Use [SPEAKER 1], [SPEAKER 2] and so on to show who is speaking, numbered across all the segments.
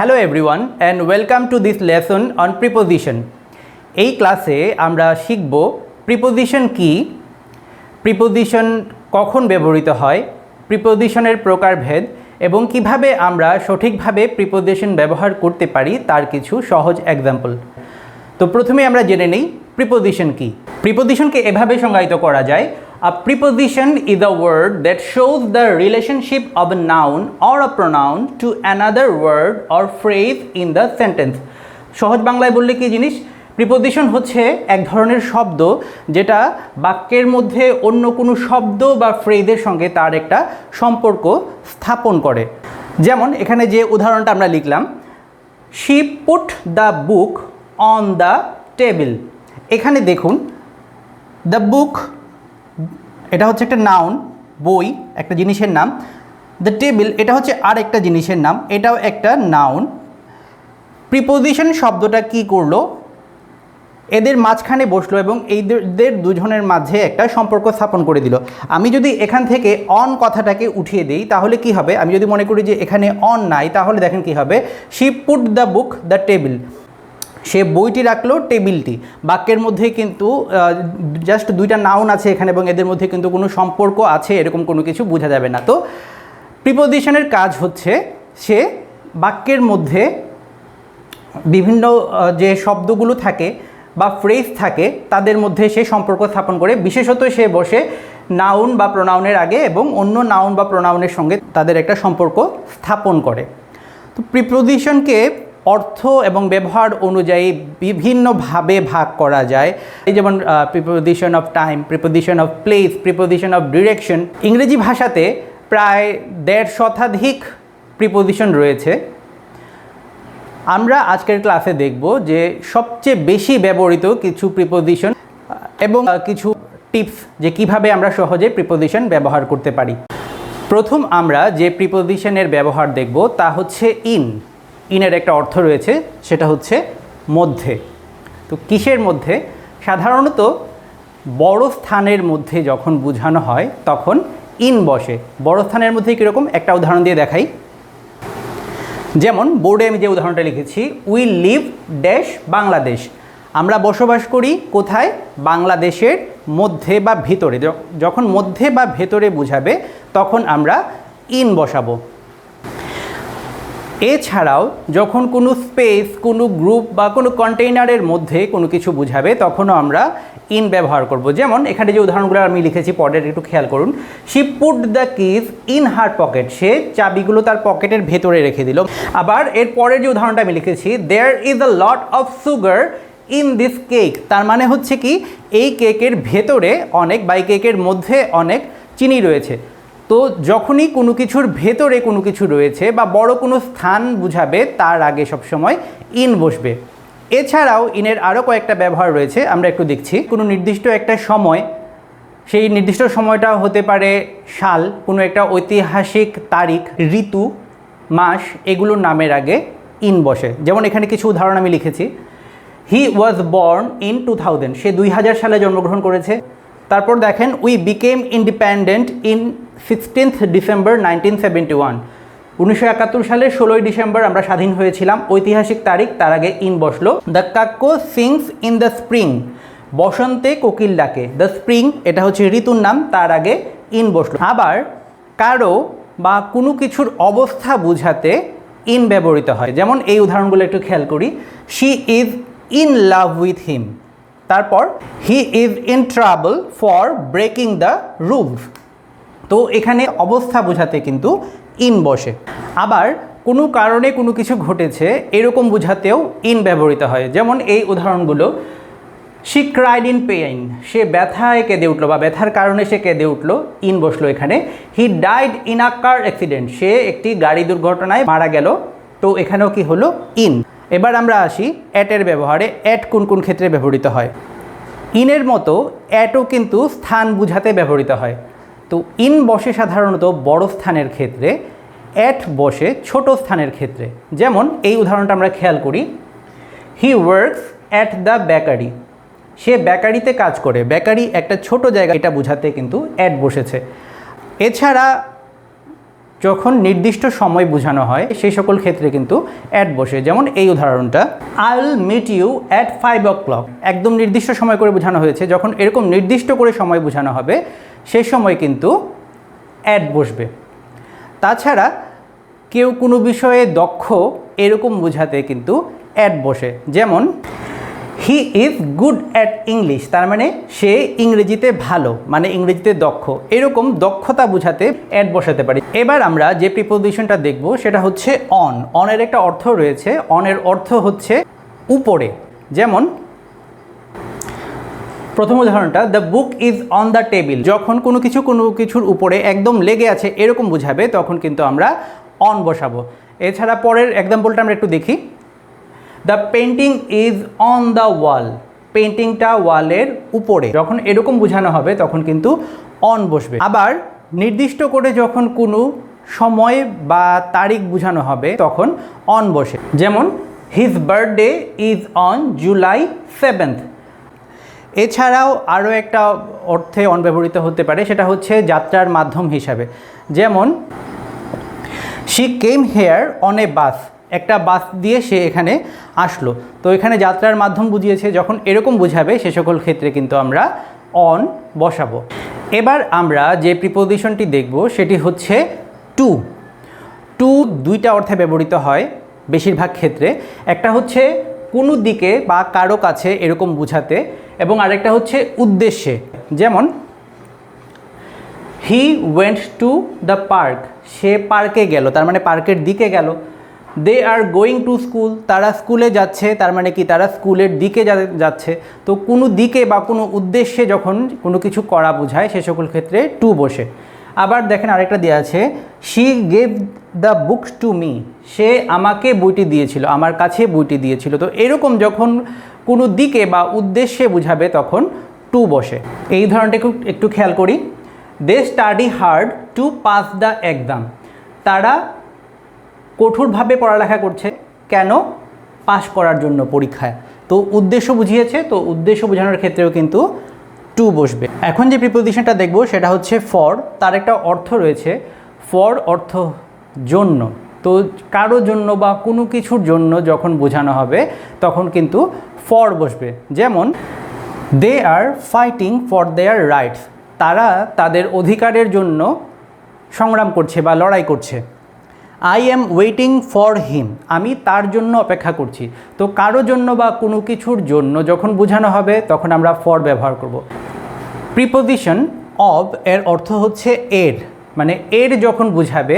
[SPEAKER 1] Hello everyone and welcome to this lesson on preposition. এই ক্লাসে আমরা শিখব প্রিপোজিশন কি, প্রিপোজিশন কখন ব্যবহৃত হয়, প্রিপোজিশনের প্রকারভেদ এবং কিভাবে আমরা সঠিকভাবে প্রিপোজিশন ব্যবহার করতে পারি তার কিছু সহজ এক্সাম্পল। তো প্রথমে আমরা জেনে নেই প্রিপোজিশন কি। প্রিপোজিশনকে এভাবে সংজ্ঞায়িত করা যায়: A preposition is a word that shows the relationship of a noun or a pronoun to another word or phrase in the sentence. সহজ বাংলায় বললে কি জিনিস? প্রিপোজিশন হচ্ছে এক ধরনের শব্দ যেটা বাক্যের মধ্যে অন্য কোনো শব্দ বা ফ্রেজের সঙ্গে তার একটা সম্পর্ক স্থাপন করে। যেমন এখানে যে উদাহরণটা আমরা লিখলাম, She put the book on the table. এখানে দেখুন, দ্য বুক এটা হচ্ছে একটা নাউন, বই একটা জিনিসের নাম। দ্য টেবিল এটা হচ্ছে আর একটা জিনিসের নাম, এটাও একটা নাউন। প্রিপোজিশন শব্দটা কি করলো? এদের মাঝখানে বসলো এবং এইদের দুজনের মাঝে একটা সম্পর্ক স্থাপন করে দিল। আমি যদি এখান থেকে অন কথাটাকে উঠিয়ে দিই তাহলে কি হবে? আমি যদি মনে করি যে এখানে অন নাই, তাহলে দেখেন কি হবে, she put the book the table. সে বইটি রাখলো, টেবিলটি। বাক্যের মধ্যে কিন্তু জাস্ট দুইটা নাউন আছে এখানে এবং এদের মধ্যে কিন্তু কোনো সম্পর্ক আছে এরকম কোনো কিছু বোঝা যাবে না। তো প্রিপোজিশনের কাজ হচ্ছে সে বাক্যের মধ্যে বিভিন্ন যে শব্দগুলো থাকে বা ফ্রেজ থাকে তাদের মধ্যে সে সম্পর্ক স্থাপন করে। বিশেষত সে বসে নাউন বা প্রোনাউনের আগে এবং অন্য নাউন বা প্রোনাউনের সঙ্গে তাদের একটা সম্পর্ক স্থাপন করে। তো প্রিপোজিশনকে অর্থ এবং ব্যবহার অনুযায়ী বিভিন্নভাবে ভাগ করা যায়। এই যেমন preposition of time, preposition of place, preposition of direction. ইংরেজি ভাষাতে প্রায় 1.5 শতাধিক প্রিপোজিশন রয়েছে। আমরা আজকের ক্লাসে দেখব যে সবচেয়ে বেশি ব্যবহৃত কিছু প্রিপোজিশন এবং কিছু টিপস যে কিভাবে আমরা সহজে প্রিপোজিশন ব্যবহার করতে পারি। প্রথম আমরা যে প্রিপোজিশনের ব্যবহার দেখব তা হচ্ছে ইন। ইনের একটা অর্থ রয়েছে, সেটা হচ্ছে মধ্যে। তো কিসের মধ্যে? সাধারণত বড় স্থানের মধ্যে যখন বোঝানো হয় তখন ইন বসে। বড় স্থানের মধ্যে কীরকম একটা উদাহরণ দিয়ে দেখাই। যেমন বোর্ডে আমি যে উদাহরণটা লিখেছি, উই লিভ ড্যাশ বাংলাদেশ। আমরা বসবাস করি কোথায়? বাংলাদেশের মধ্যে বা ভিতরে। যখন মধ্যে বা ভেতরে বোঝাবে তখন আমরা ইন বসাবো। এছাড়াও যখন কোনো স্পেস, কোনো গ্রুপ বা কোনো কন্টেইনারের মধ্যে কোনো কিছু বোঝাবে তখনও আমরা ইন ব্যবহার করব। যেমন এখানে যে উদাহরণগুলো আমি লিখেছি পরের একটু খেয়াল করুন। She put the keys in her pocket. সে চাবিগুলো তার পকেটের ভেতরে রেখে দিল। আবার এর পরের যে উদাহরণটা আমি লিখেছি, there is a lot of sugar in this cake. তার মানে হচ্ছে কি, এই কেকের ভেতরে অনেক বা এই কেকের মধ্যে অনেক চিনি রয়েছে। তো যখনই কোনো কিছুর ভেতরে কোনো কিছু রয়েছে বা বড় কোনো স্থান বুঝাবে তার আগে সবসময় ইন বসবে। এছাড়াও ইনের আরও কয়েকটা ব্যবহার রয়েছে, আমরা একটু দেখছি। কোনো নির্দিষ্ট একটা সময়, সেই নির্দিষ্ট সময়টা হতে পারে সাল, কোনো একটা ঐতিহাসিক তারিখ, ঋতু, মাস, এগুলোর নামের আগে ইন বসে। যেমন এখানে কিছু উদাহরণ আমি লিখেছি। হি ওয়াজ বর্ন ইন 2000। সে 2000 সালে জন্মগ্রহণ করেছে। তারপর দেখেন, we became independent in 16th December 1971। 1971 সালের 16ই ডিসেম্বর আমরা স্বাধীন হয়েছিলাম, ঐতিহাসিক তারিখ, তার আগে ইন বসলো। দ্য কাকো সিংস ইন দ্য স্প্রিং। বসন্তে কোকিল ডাকে। দ্য স্প্রিং এটা হচ্ছে ঋতুর নাম, তার আগে ইন বসলো। আবার কারো বা কোনো কিছুর অবস্থা বোঝাতে ইন ব্যবহৃত হয়। যেমন এই উদাহরণগুলো একটু খেয়াল করি। She is in love with him. তারপর he is in trouble for breaking the rules. তো এখানে অবস্থা বোঝাতে কিন্তু ইন বসে। আবার কোনো কারণে কোনো কিছু ঘটেছে এরকম বোঝাতেও ইন ব্যবহৃত হয়। যেমন এই উদাহরণগুলো, শি ক্রাইড ইন পেইন। সে ব্যথায় কেঁদে উঠলো বা ব্যথার কারণে সে কেঁদে উঠলো, ইন বসলো এখানে। He died in a car accident. সে একটি গাড়ি দুর্ঘটনায় মারা গেল, তো এখানেও কি হলো? ইন। এবার আমরা আসি অ্যাটের ব্যবহারে। অ্যাট কোন কোন ক্ষেত্রে ব্যবহৃত হয়? ইনের মতো অ্যাটও কিন্তু স্থান বোঝাতে ব্যবহৃত হয়। তো ইন বসে সাধারণত বড় স্থানের ক্ষেত্রে, অ্যাট বসে ছোট স্থানের ক্ষেত্রে। যেমন এই উদাহরণটা আমরা খেয়াল করি। He works at the bakery. সে বেকারিতে কাজ করে। বেকারি একটা ছোট জায়গা, এটা বোঝাতে কিন্তু অ্যাট বসেছে। এছাড়া যখন নির্দিষ্ট সময় বোঝানো হয় সেই সকল ক্ষেত্রে কিন্তু অ্যাট বসে। যেমন এই উদাহরণটা, I will meet you at 5 o'clock, একদম নির্দিষ্ট সময় করে বোঝানো হয়েছে। যখন এরকম নির্দিষ্ট করে সময় বোঝানো হবে সেই সময় কিন্তু অ্যাট বসবে। তাছাড়া কেউ কোনো বিষয়ে দক্ষ এরকম বোঝাতে কিন্তু অ্যাট বসে। যেমন he is good at English, তার মানে সে ইংরেজিতে ভালো, মানে ইংরেজিতে দক্ষ, এরকম দক্ষতা বোঝাতে অ্যাট বসাতে পারি। এবার আমরা যে প্রিপোজিশনটা দেখব সেটা হচ্ছে অন। অনের একটা অর্থ রয়েছে, অনের অর্থ হচ্ছে উপরে। যেমন প্রথম উদাহরণটা, the book is on the table, যখন কোনো কিছুর উপরে একদম লেগে আছে এরকম বোঝাবে তখন কিন্তু আমরা অন বসাবো। এছাড়া পরের এক্সাম্পলটা আমরা একটু দেখি, the painting is on the wall, পেন্টিংটা ওয়ালের উপরে, যখন এরকম বোঝানো হবে তখন কিন্তু অন বসবে। আবার নির্দিষ্ট করে যখন কোনো সময় বা তারিখ বোঝানো হবে তখন অন বসে। যেমন his birthday is on July 7th। এছাড়াও আরও একটা অর্থে অন ব্যবহৃত হতে পারে, সেটা হচ্ছে যাত্রার মাধ্যম হিসাবে। যেমন she came here on a bus, একটা বাস দিয়ে সে এখানে আসলো, তো এখানে যাত্রার মাধ্যম বুঝিয়েছে। যখন এরকম বুঝাবে সে সকল ক্ষেত্রে কিন্তু আমরা অন বসাবো। এবার আমরা যে প্রিপোজিশনটি দেখব সেটি হচ্ছে টু। টু দুইটা অর্থে ব্যবহৃত হয় বেশিরভাগ ক্ষেত্রে। একটা হচ্ছে কোনো দিকে বা কারো কাছে এরকম বুঝাতে, এবং আরেকটা হচ্ছে উদ্দেশ্যে। যেমন he went to the park, সে পার্কে গেল, তার মানে পার্কের দিকে গেল। They are going to school, তারা স্কুলে যাচ্ছে, তার মানে কি তারা স্কুলের দিকে যাচ্ছে। তো কোনো দিকে বা কোনো উদ্দেশ্যে যখন কোনো কিছু করা বোঝায় সে সকল ক্ষেত্রে টু বসে। আবার দেখেন আরেকটা দেওয়া আছে, she gave the books to me, সে আমাকে বইটি দিয়েছিল, আমার কাছে বইটি দিয়েছিল। তো এরকম যখন কোনো দিকে বা উদ্দেশ্যে বোঝাবে তখন টু বসে। এই ধরনটা একটু খেয়াল করি, they study hard to pass the exam, তারা কঠোরভাবে পড়ালেখা করছে, কেন? পাস করার জন্য পরীক্ষায়। তো উদ্দেশ্য বুঝিয়েছে, তো উদ্দেশ্য বোঝানোর ক্ষেত্রেও কিন্তু টু বসবে। এখন যে প্রিপোজিশনটা দেখব সেটা হচ্ছে ফর। তার একটা অর্থ রয়েছে, ফর অর্থ জন্য। তো কারো জন্য বা কোনো কিছুর জন্য যখন বোঝানো হবে তখন কিন্তু ফর বসবে। যেমন they are fighting for their rights, তারা তাদের অধিকারের জন্য সংগ্রাম করছে বা লড়াই করছে। I am waiting for him, আমি তার জন্য অপেক্ষা করছি। তো কারো জন্য বা কোনো কিছুর জন্য যখন বোঝানো হবে তখন আমরা ফর ব্যবহার করব। প্রিপোজিশন অব এর অর্থ হচ্ছে এর, মানে এর যখন বোঝাবে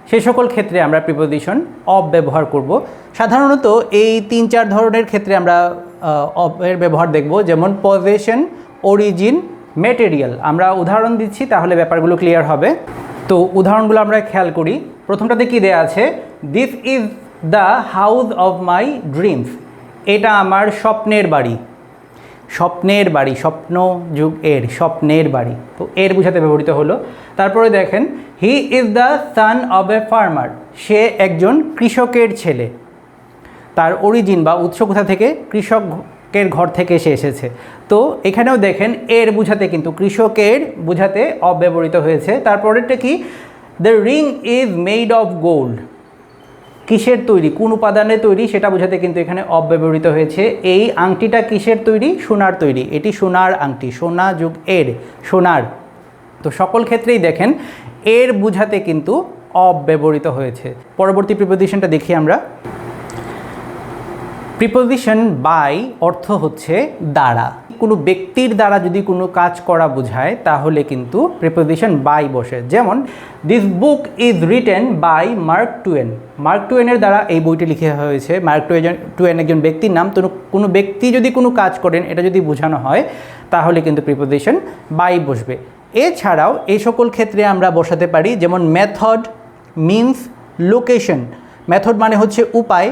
[SPEAKER 1] সে সকল ক্ষেত্রে আমরা প্রিপোজিশন অব ব্যবহার করব। সাধারণত এই 3-4 ধরনের ক্ষেত্রে আমরা অব এর ব্যবহার দেখব। যেমন পজিশন, অরিজিন, ম্যাটেরিয়াল। আমরা উদাহরণ দিচ্ছি তাহলে ব্যাপারগুলো ক্লিয়ার হবে। তো উদাহরণগুলো আমরা খেয়াল করি। প্রথমটাতে কি দেয়া আছে, this is the house of my dreams, এটা আমার স্বপ্নের বাড়ি। স্বপ্নের বাড়ি, স্বপ্ন যুগ এর, স্বপ্নের বাড়ি, তো এর বোঝাতে ব্যবহৃত হলো। তারপরে দেখেন he is the son of a farmer, সে একজন কৃষকের ছেলে। তার অরিজিন বা উৎস কোথা থেকে? কৃষকের ঘর থেকে সে এসেছে। তো এখানেও দেখেন এর বোঝাতে কিন্তু কৃষকের বোঝাতে অব ব্যবহৃত হয়েছে। তারপরেরটা কি, the ring is made of gold, কিসের তৈরি, কোন উপাদানে তৈরি সেটা বোঝাতে কিন্তু এখানে অব ব্যবহৃত হয়েছে। এই আংটিটা কিসের তৈরি? সোনার তৈরি, এটি সোনার আংটি, সোনা যুগ এর, সোনার। তো সকল ক্ষেত্রেই দেখেন এর বোঝাতে কিন্তু অব ব্যবহৃত হয়েছে। পরবর্তী প্রিপোজিশনটা দেখি আমরা। প্রিপোজিশন বাই অর্থ হচ্ছে দ্বারা। কোনো ব্যক্তির দ্বারা যদি কোনো কাজ করা বোঝায় তাহলে কিন্তু প্রিপোজিশন বাই বসে। যেমন this book is written by Mark Twain, Mark টুয়েনের দ্বারা এই বইটি লিখা হয়েছে। মার্ক টুয়েন একজন ব্যক্তির নাম। তো কোনো ব্যক্তি যদি কোনো কাজ করেন এটা যদি বোঝানো হয় তাহলে কিন্তু প্রিপোজিশন বাই বসবে। এছাড়াও এই সকল ক্ষেত্রে আমরা বসাতে পারি, যেমন মেথড, মিনস, লোকেশন। মেথড মানে হচ্ছে উপায়,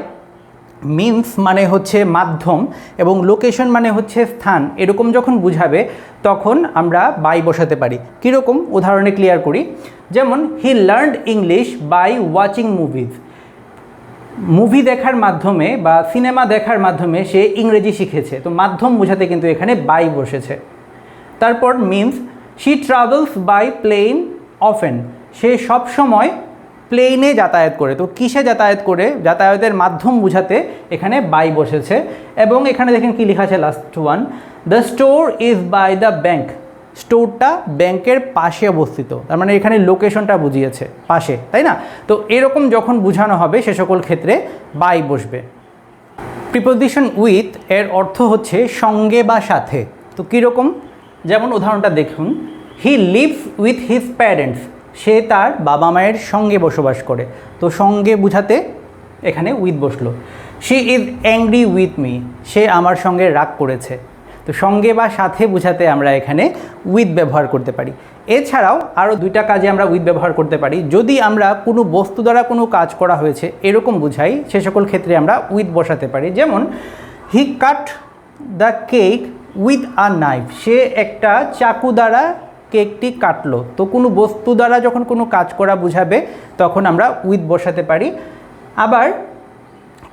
[SPEAKER 1] মিনস মানে হচ্ছে মাধ্যম, এবং লোকেশন মানে হচ্ছে স্থান। এরকম যখন বুঝাবে তখন আমরা বাই বসাতে পারি। কীরকম উদাহরণে ক্লিয়ার করি। যেমন he learned English by watching movies, movie দেখার মাধ্যমে বা সিনেমা দেখার মাধ্যমে সে ইংরেজি শিখেছে। তো মাধ্যম বোঝাতে কিন্তু এখানে বাই বসেছে। তারপর means she travels by plane often, সে সব সময় প্লেনে যাতায়াত করে। তো কিসে যাতায়াত করে, যাতায়াতের মাধ্যম বোঝাতে এখানে বাই বসেছে। এবং এখানে দেখেন কি লেখা আছে last one, the store is by the bank. স্টোরটা ব্যাংকের পাশে অবস্থিত, তার মানে এখানে লোকেশনটা বুঝিয়েছে পাশে, তাই না? তো এরকম যখন বোঝানো হবে সে সকল ক্ষেত্রে বাই বসবে। প্রিপোজিশন উইথ এর অর্থ হচ্ছে সঙ্গে বা সাথে। তো কীরকম, যেমন উদাহরণটা দেখুন, he lives with his parents. সে তার বাবা মায়ের সঙ্গে বসবাস করে। তো সঙ্গে বুঝাতে এখানে উইথ বসলো। She is angry with me. সে আমার সঙ্গে রাগ করেছে। তো সঙ্গে বা সাথে বুঝাতে আমরা এখানে উইথ ব্যবহার করতে পারি। এছাড়াও আরও দুইটা কাজে আমরা উইথ ব্যবহার করতে পারি। যদি আমরা কোনো বস্তু দ্বারা কোনো কাজ করা হয়েছে এরকম বুঝাই, সে সকল ক্ষেত্রে আমরা উইথ বসাতে পারি। যেমন he cut the cake with a knife. সে একটা চাকু দ্বারা কেকটি কাটলো। তো কোনো বস্তু দ্বারা যখন কোনো কাজ করা বুঝাবে তখন আমরা উইথ বসাতে পারি। আবার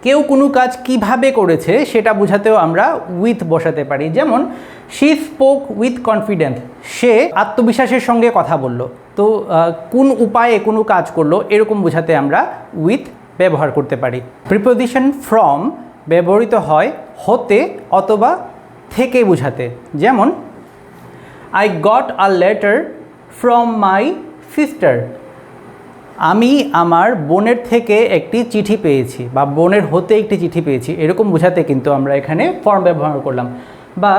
[SPEAKER 1] কেউ কোনো কাজ কিভাবে করেছে সেটা বোঝাতেও আমরা উইথ বসাতে পারি। যেমন শি স্পোক উইথ কনফিডেন্স। সে আত্মবিশ্বাসের সঙ্গে কথা বলল। তো কোন উপায়ে কোনো কাজ করলো এরকম বোঝাতে আমরা উইথ ব্যবহার করতে পারি। প্রিপোজিশন ফ্রম ব্যবহৃত হয় হতে অথবা থেকে বোঝাতে। যেমন I got a letter from my sister. আমি আমার বোনের থেকে একটি চিঠি পেয়েছি, বা বোনের হতে একটি চিঠি পেয়েছি, এরকম বোঝাতে কিন্তু আমরা এখানে ফর্ম ব্যবহার করলাম। বা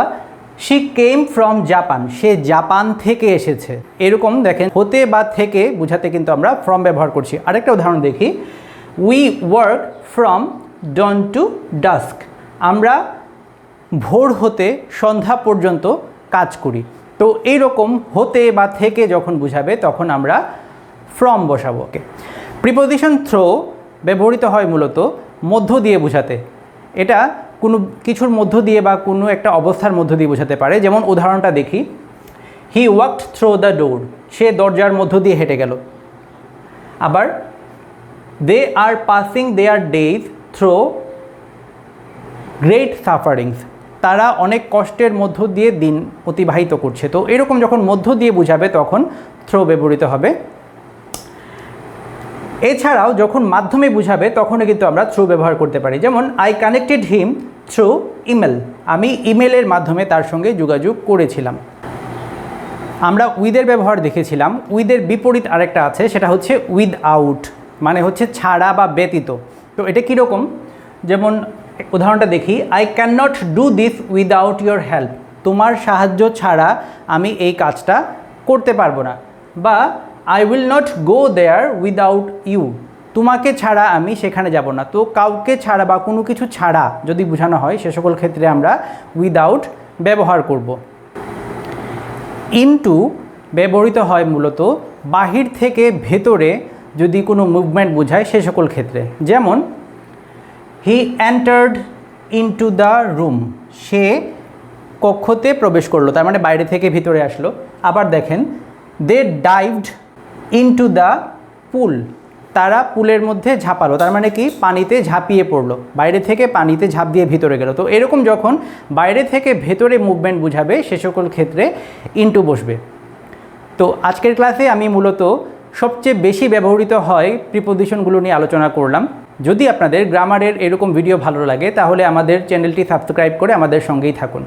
[SPEAKER 1] she came from Japan. Say Japan থেকে এসেছে। এরকম দেখেন হতে বা থেকে বোঝাতে কিন্তু আমরা ফ্রম ব্যবহার করছি। আরেকটা উদাহরণ দেখি, we work from dawn to dusk. আমরা ভোর হতে সন্ধ্যা পর্যন্ত কাজ করি। তো এইরকম হতে বা থেকে যখন বুঝাবে তখন আমরা ফ্রম বসাবো। ওকে। প্রিপোজিশন থ্রো ব্যবহৃত হয় মূলত মধ্য দিয়ে বোঝাতে। এটা কোনো কিছুর মধ্য দিয়ে বা কোনো একটা অবস্থার মধ্য দিয়ে বোঝাতে পারে। যেমন উদাহরণটা দেখি, he walked through the door. সে দরজার মধ্য দিয়ে হেঁটে গেল। আবার they are passing their days through great sufferings. তারা অনেক কষ্টের মধ্য দিয়ে দিন অতিবাহিত করছে। তো এরকম যখন মধ্য দিয়ে বোঝাবে তখন থ্রো ব্যবহৃত হবে। এছাড়াও যখন মাধ্যমে বুঝাবে তখনও কিন্তু আমরা থ্রু ব্যবহার করতে পারি। যেমন I connected him through email. আমি ইমেলের মাধ্যমে তার সঙ্গে যোগাযোগ করেছিলাম। আমরা উইথের ব্যবহার দেখেছিলাম। উইথের বিপরীত আরেকটা আছে, সেটা হচ্ছে উইথ আউট, মানে হচ্ছে ছাড়া বা ব্যতীত। তো এটা কীরকম, যেমন উদাহরণটা দেখি, I can not do this without your help. তোমার সাহায্য ছাড়া আমি এই কাজটা করতে পারবো না। বা I will not go there without you. তোমাকে ছাড়া আমি সেখানে যাব না। তো কাউকে ছাড়া বা কোনো কিছু ছাড়া যদি বোঝানো হয় সে সকল ক্ষেত্রে আমরা উইদাউট ব্যবহার করব। ইনটু ব্যবহৃত হয় মূলত বাহির থেকে ভেতরে যদি কোনো মুভমেন্ট বোঝায় সে সকল ক্ষেত্রে। যেমন he entered into the room. সে কক্ষতে প্রবেশ করলো, তার মানে বাইরে থেকে ভিতরে আসলো। আবার দেখেন দে ডাইভড ইনটু দ্য পুল। তারা পুলের মধ্যে ঝাঁপালো, তার মানে কি পানিতে ঝাঁপিয়ে পড়লো, বাইরে থেকে পানিতে ঝাঁপ দিয়ে ভিতরে গেল। তো এরকম যখন বাইরে থেকে ভেতরে মুভমেন্ট বুঝাবে সে সকল ক্ষেত্রে ইনটু বসবে। তো আজকের ক্লাসে আমি মূলত সবচেয়ে বেশি ব্যবহৃত হয় প্রিপোজিশনগুলো নিয়ে আলোচনা করলাম। যদি আপনাদের গ্রামারের এরকম ভিডিও ভালো লাগে তাহলে আমাদের চ্যানেলটি সাবস্ক্রাইব করে আমাদের সঙ্গেই থাকুন।